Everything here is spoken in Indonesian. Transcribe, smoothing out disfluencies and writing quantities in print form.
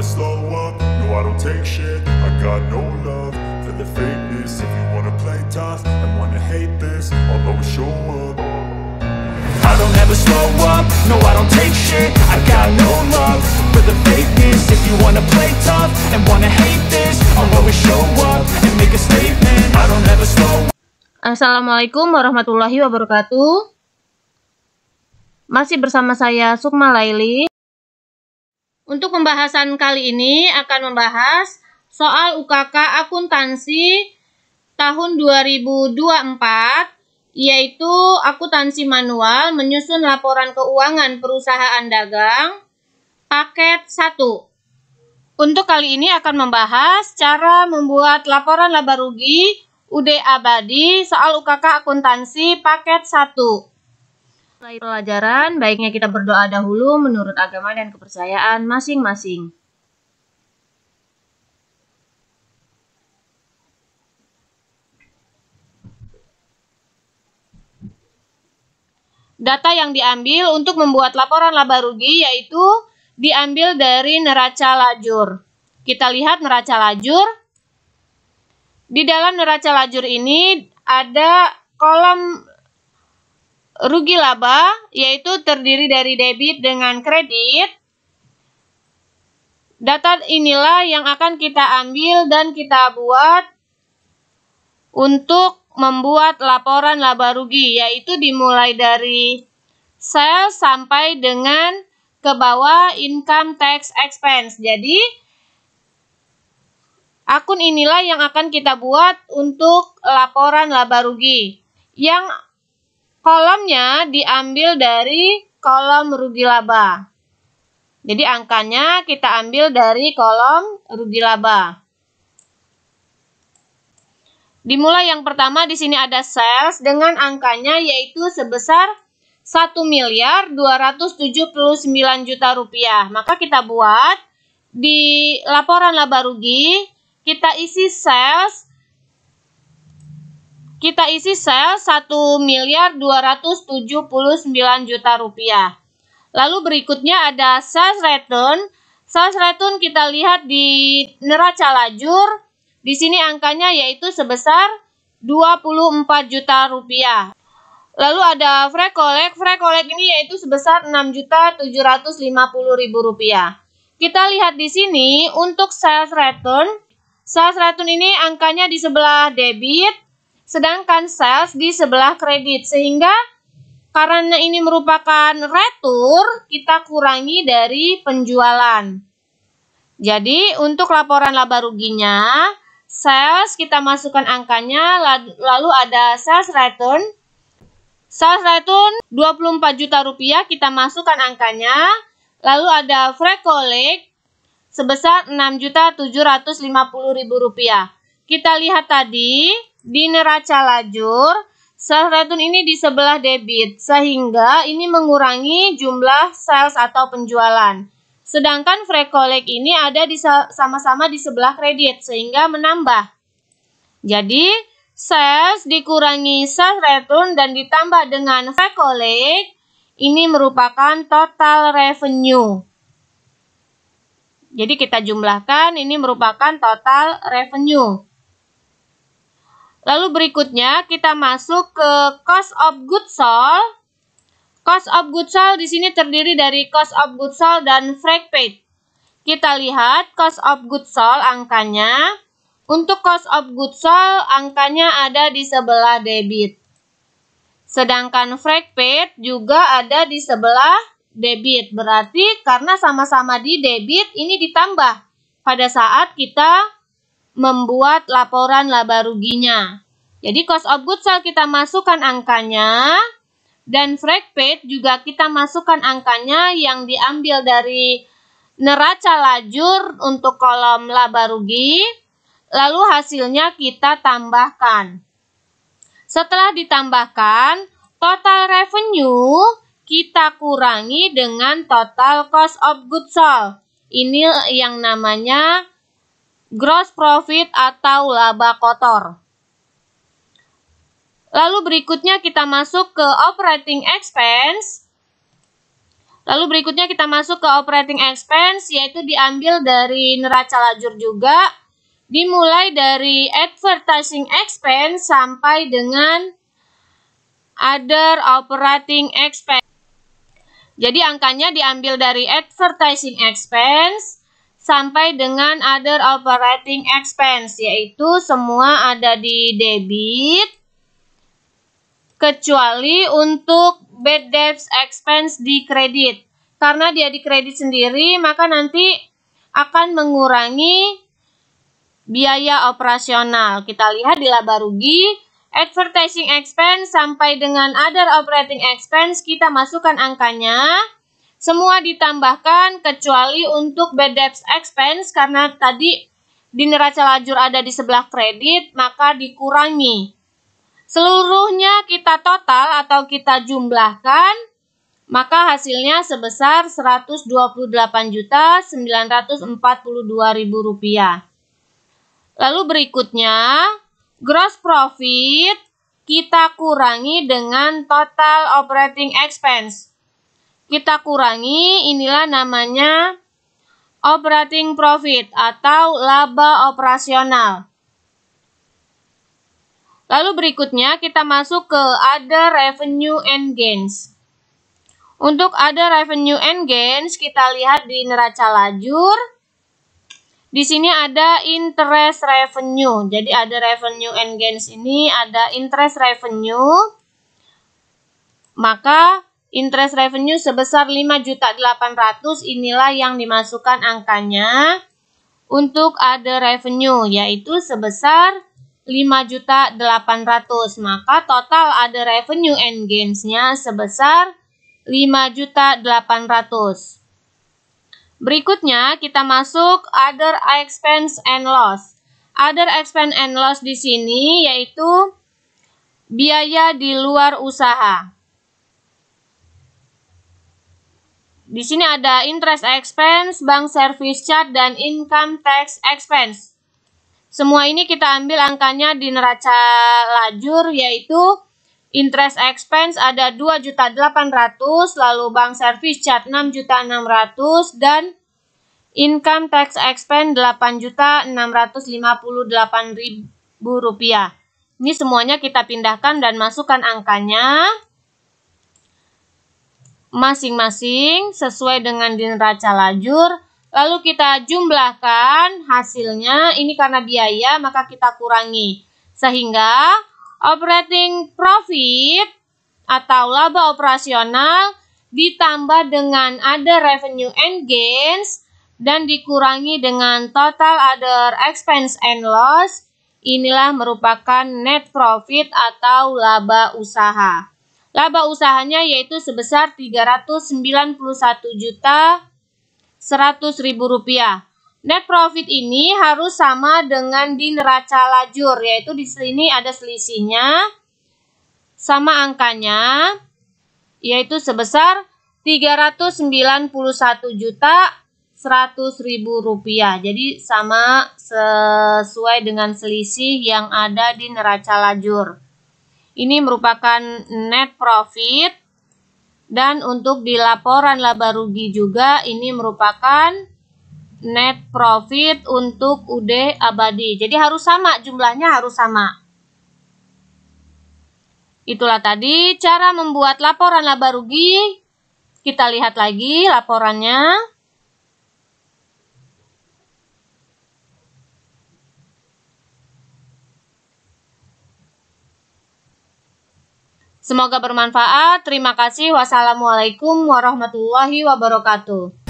never slow up, no I don't take shit. I got no love for the fakeness. If you wanna play tough and wanna hate this, I'll always show up. I don't ever slow up, no I don't take shit. I got no love for the fakeness. If you wanna play tough and wanna hate this, I'll always show up and make a statement. I don't ever slow up. Assalamualaikum warahmatullahi wabarakatuh. Masih bersama saya Sukma Laili. Untuk pembahasan kali ini akan membahas soal UKK akuntansi tahun 2024, yaitu akuntansi manual menyusun laporan keuangan perusahaan dagang paket 1. Untuk kali ini akan membahas cara membuat laporan laba rugi UD abadi soal UKK akuntansi paket 1. Mulai pelajaran, baiknya kita berdoa dahulu menurut agama dan kepercayaan masing-masing. Data yang diambil untuk membuat laporan laba rugi yaitu diambil dari neraca lajur. Kita lihat neraca lajur. Di dalam neraca lajur ini ada kolom rugi laba, yaitu terdiri dari debit dengan kredit. Data inilah yang akan kita ambil dan kita buat untuk membuat laporan laba rugi, yaitu dimulai dari sales sampai dengan ke bawah income tax expense. Jadi, akun inilah yang akan kita buat untuk laporan laba rugi. Yang kolomnya diambil dari kolom rugi laba. Jadi angkanya kita ambil dari kolom rugi laba. Dimulai yang pertama di sini ada sales dengan angkanya yaitu sebesar 1.279 juta rupiah. Maka kita buat di laporan laba rugi kita isi sales 1.279 juta rupiah. Lalu berikutnya ada sales return. Sales return kita lihat di neraca lajur. Di sini angkanya yaitu sebesar 24 juta rupiah. Lalu ada free collect. Free collect ini yaitu sebesar 6.750.000 rupiah. Kita lihat di sini untuk sales return. Sales return ini angkanya di sebelah debit, sedangkan sales di sebelah kredit, sehingga karena ini merupakan retur, kita kurangi dari penjualan. Jadi untuk laporan laba ruginya, sales kita masukkan angkanya, lalu ada sales return. Sales return 24 juta rupiah kita masukkan angkanya, lalu ada free collect sebesar 6.750.000 rupiah. Kita lihat tadi di neraca lajur, sales return ini di sebelah debit, sehingga ini mengurangi jumlah sales atau penjualan. Sedangkan free collect ini ada di sama-sama di sebelah kredit, sehingga menambah. Jadi, sales dikurangi sales return dan ditambah dengan free collect, ini merupakan total revenue. Jadi kita jumlahkan, ini merupakan total revenue. Lalu berikutnya kita masuk ke cost of goods sold. Cost of goods sold di sini terdiri dari cost of goods sold dan freight paid. Kita lihat cost of goods sold angkanya. Untuk cost of goods sold angkanya ada di sebelah debit. Sedangkan freight paid juga ada di sebelah debit. Berarti karena sama-sama di debit ini ditambah pada saat kita membuat laporan laba ruginya. Jadi cost of goods sold kita masukkan angkanya dan freight paid juga kita masukkan angkanya yang diambil dari neraca lajur untuk kolom laba rugi. Lalu hasilnya kita tambahkan. Setelah ditambahkan, total revenue kita kurangi dengan total cost of goods sold. Ini yang namanya gross profit atau laba kotor. Lalu berikutnya kita masuk ke operating expense. Lalu berikutnya kita masuk ke operating expense, yaitu diambil dari neraca lajur juga, dimulai dari advertising expense sampai dengan other operating expense. Jadi angkanya diambil dari advertising expense sampai dengan other operating expense, yaitu semua ada di debit, kecuali untuk bad debts expense di kredit. Karena dia di kredit sendiri, maka nanti akan mengurangi biaya operasional. Kita lihat di laba rugi, advertising expense sampai dengan other operating expense, kita masukkan angkanya. Semua ditambahkan kecuali untuk bad debts expense, karena tadi di neraca lajur ada di sebelah kredit, maka dikurangi. Seluruhnya kita total atau kita jumlahkan, maka hasilnya sebesar Rp128.942.000. Lalu berikutnya, gross profit kita kurangi dengan total operating expense. Kita kurangi, inilah namanya operating profit atau laba operasional. Lalu berikutnya kita masuk ke other revenue and gains. Untuk other revenue and gains kita lihat di neraca lajur. Di sini ada interest revenue. Jadi ada revenue and gains ini ada interest revenue. Maka interest revenue sebesar 5.800.000, inilah yang dimasukkan angkanya untuk other revenue, yaitu sebesar 5.800.000. Maka total ada revenue and gains-nya sebesar 5.800.000. Berikutnya kita masuk other expense and loss. Other expense and loss di sini yaitu biaya di luar usaha. Di sini ada interest expense, bank service charge, dan income tax expense. Semua ini kita ambil angkanya di neraca lajur, yaitu interest expense ada 2.800.000, lalu bank service charge 6.600.000, dan income tax expense 8.658.000 rupiah. Ini semuanya kita pindahkan dan masukkan angkanya masing-masing sesuai dengan di neraca lajur. Lalu kita jumlahkan hasilnya, ini karena biaya maka kita kurangi. Sehingga operating profit atau laba operasional ditambah dengan other revenue and gains dan dikurangi dengan total other expense and loss. Inilah merupakan net profit atau laba usaha. Laba usahanya yaitu sebesar Rp391.100.000. Net profit ini harus sama dengan di neraca lajur, yaitu di sini ada selisihnya, sama angkanya, yaitu sebesar Rp391.100.000. Jadi sama sesuai dengan selisih yang ada di neraca lajur. Ini merupakan net profit. Dan untuk di laporan laba rugi juga ini merupakan net profit untuk UD Abadi. Jadi harus sama, jumlahnya harus sama. Itulah tadi cara membuat laporan laba rugi. Kita lihat lagi laporannya. Semoga bermanfaat. Terima kasih. Wassalamualaikum warahmatullahi wabarakatuh.